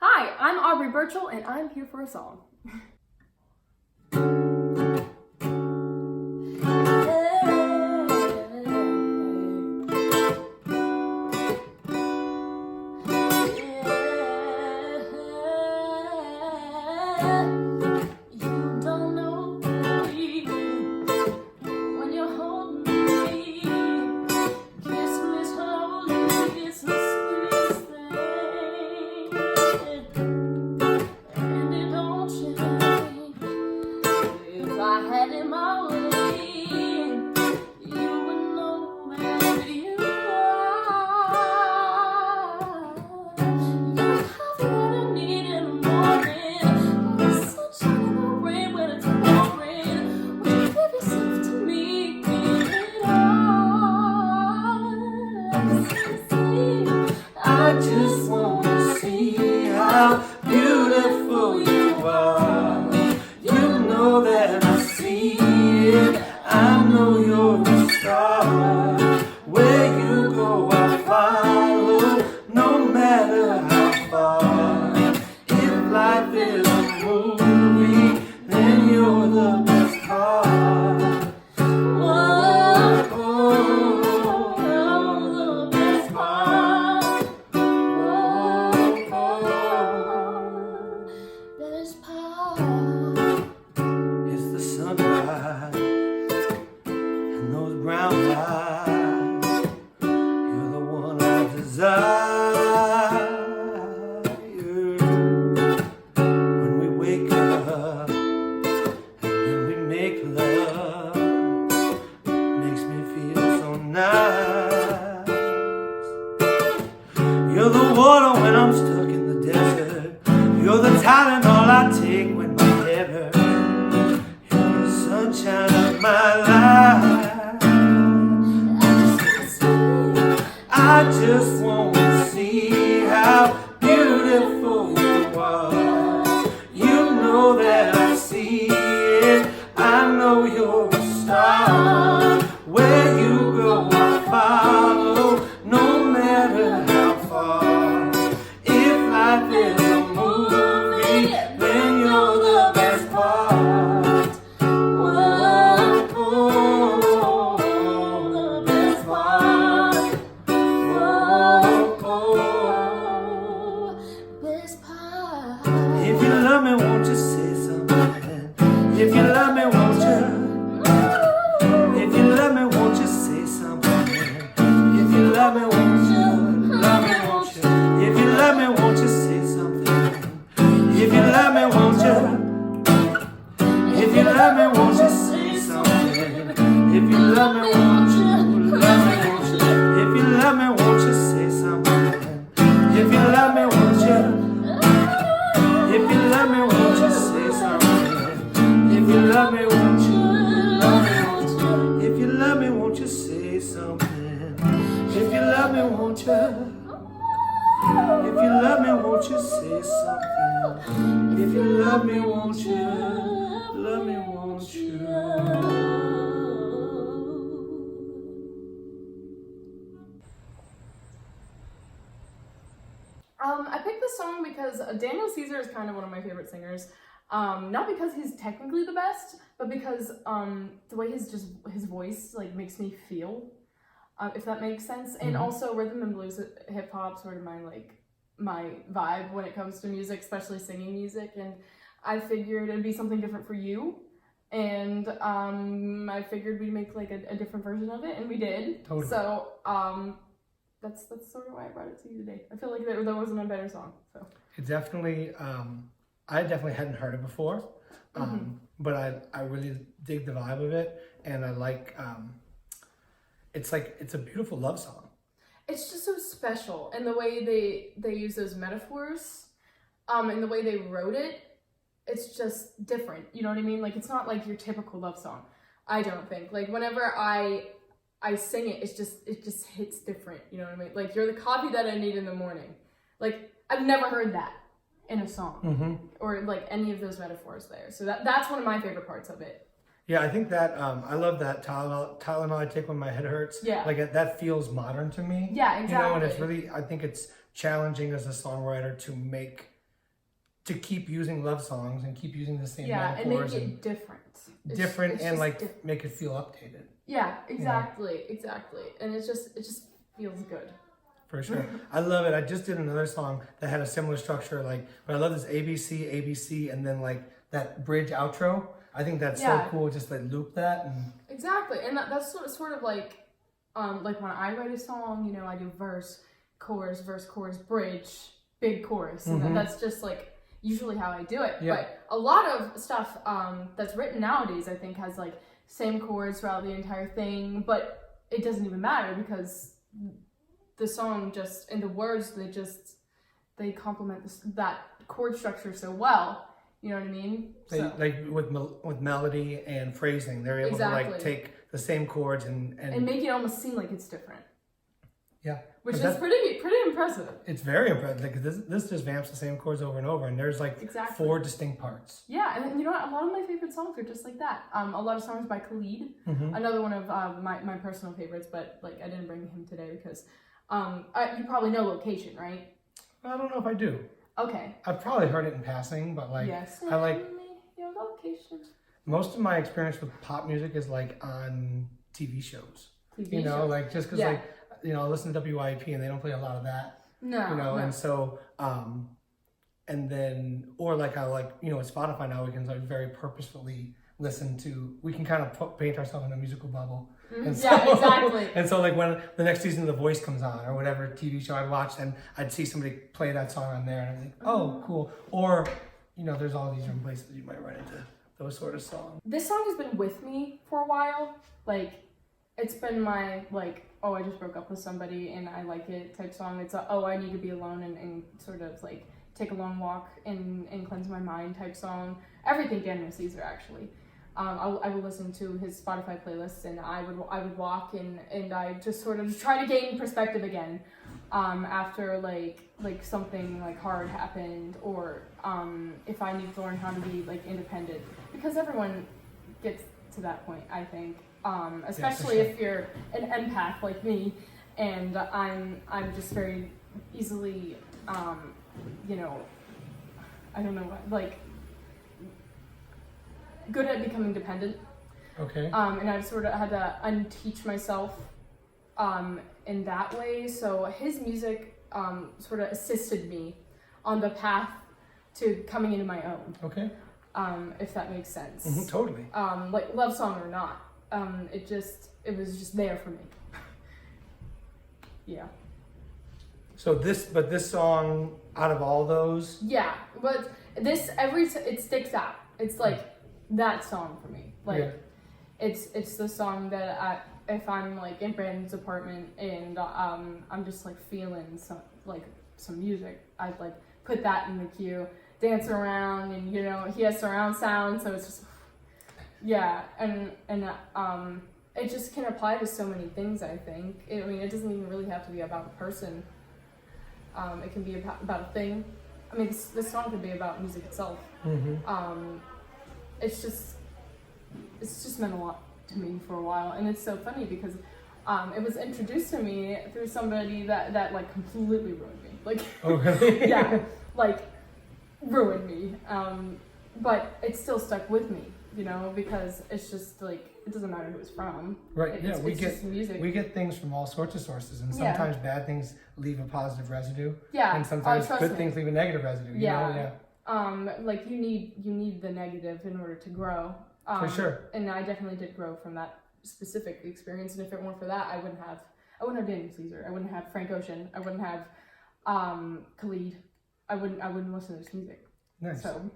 Hi, I'm Aubrey Burchell, and I'm here for a song. I just want to see how beautiful you are. You know that I see it. I know you're a star. Where you go, I follow, no matter how far. If life is a movie, then you're the best part. Brown eyes, you're the one I desire. When we wake up and then we make love, makes me feel so nice. You're the water when I'm stuck in the desert. You're the Tylenol I take when my head hurts. You're the sunshine of my life. I just want to see how beautiful you are. You know that I see it. I know you're a star. Where you go, I follow, no matter how far. If life is a movie, then you're the best part. The best part. If you love me, won't you say something? If you love me, won't you? If you love me, won't you say something? If you love me, won't you? Love me, won't you? If you love me, won't you say something? If you love me, won't you? If you love me, won't you say something? If you love me, won't you? Love me, won't you? If you love me, won't you say something? If you love me, won't you? If you love me, won't you say something? If you love me, won't you? Love me, won't you? If you love me, won't you say something? If you love me, won't you? If you love me, won't you say something? If you love me, won't you? Love me, won't you? I picked this song because Daniel Caesar is kind of one of my favorite singers. Not because he's technically the best, but because the way his voice like makes me feel, if that makes sense. And also rhythm and blues, hip hop, sort of my vibe when it comes to music, especially singing music. And I figured it'd be something different for you. And I figured we'd make like a different version of it, and we did. Totally. So that's sort of why I brought it to you today. I feel like there wasn't a better song. So it definitely, I definitely hadn't heard it before, but I really dig the vibe of it, and I like, it's a beautiful love song. It's just so special, and the way they use those metaphors, and the way they wrote it, it's just different. You know what I mean? Like, it's not like your typical love song. I don't think. Like, whenever I sing it, it just hits different. You know what I mean? Like, you're the coffee that I need in the morning. Like, I've never heard that in a song, or like any of those metaphors there. So that's one of my favorite parts of it. Yeah, I think that, I love that Tylenol I take when my head hurts. Yeah. Like, that feels modern to me. Yeah, exactly. You know, and it's really, I think it's challenging as a songwriter to make to keep using love songs and keep using the same Yeah, and metaphors make it different. different and just like make it feel updated. Yeah, exactly, and it just feels good. For sure. I love it. I just did another song that had a similar structure. Like, but I love this ABC, ABC, and then like that bridge outro. I think that's so cool. Just like loop that. And exactly. And that's sort of like when I write a song, you know, I do verse, chorus, bridge, big chorus. And that's just like usually how I do it. Yeah. But a lot of stuff that's written nowadays, I think, has like same chords throughout the entire thing, but it doesn't even matter because the song just, and the words, they complement that chord structure so well. You know what I mean? Like with melody and phrasing, they're able to like take the same chords and make it almost seem like it's different. Yeah, which is pretty impressive. It's very impressive. Like this just vamps the same chords over and over, and there's like 4 distinct parts. Yeah, and you know what? A lot of my favorite songs are just like that. A lot of songs by Khalid, another one of my personal favorites, but like I didn't bring him today because you probably know Location, right? I don't know if I do. Okay. I've probably heard it in passing, but like I like your location. Most of my experience with pop music is like on TV shows. You know, like just because like you know I listen to WYP and they don't play a lot of that. No. You know, and so and then or like I like you know with Spotify now we can like very purposefully listen to. We can kind of paint ourselves in a musical bubble. And so, yeah, exactly. And so like when the next season of The Voice comes on or whatever TV show I'd watch, and I'd see somebody play that song on there, and I'm like, oh, cool. Or, you know, there's all these different places you might run into those sort of songs. This song has been with me for a while. Like, it's been my, like, oh, I just broke up with somebody and I like it type song. It's a, oh, I need to be alone and sort of like take a long walk and cleanse my mind type song. Everything Daniel Caesar, actually. I would listen to his Spotify playlists and I would walk and I just sort of try to gain perspective again after like something like hard happened or if I need to learn how to be like independent, because everyone gets to that point, I think, especially if you're an empath like me, and I'm just very easily you know, I don't know, like good at becoming dependent. Okay. And I've sort of had to unteach myself in that way. So his music sort of assisted me on the path to coming into my own. Okay. If that makes sense. Totally. Like love song or not, it was just there for me. Yeah. So this song out of all those. Yeah, but this it sticks out. It's like that song for me. Like it's the song that if I'm like in Brandon's apartment and I'm just like feeling some music, I'd like put that in the queue, dance around, and you know he has surround sound, so it's just and it just can apply to so many things. I think I mean it doesn't even really have to be about a person. It can be about a thing. I mean this song could be about music itself. It's just meant a lot to me for a while, and it's so funny because it was introduced to me through somebody that like completely ruined me. Like, oh really? Yeah, like ruined me. But it still stuck with me, you know, because it's just like it doesn't matter who it's from. Right. We get things from all sorts of sources, and sometimes bad things leave a positive residue. Yeah. And sometimes good things leave a negative residue. You know? Yeah. Like you need the negative in order to grow. For sure. And I definitely did grow from that specific experience. And if it weren't for that, I wouldn't have Daniel Caesar. I wouldn't have Frank Ocean. I wouldn't have Khalid. I wouldn't listen to his music. Nice. So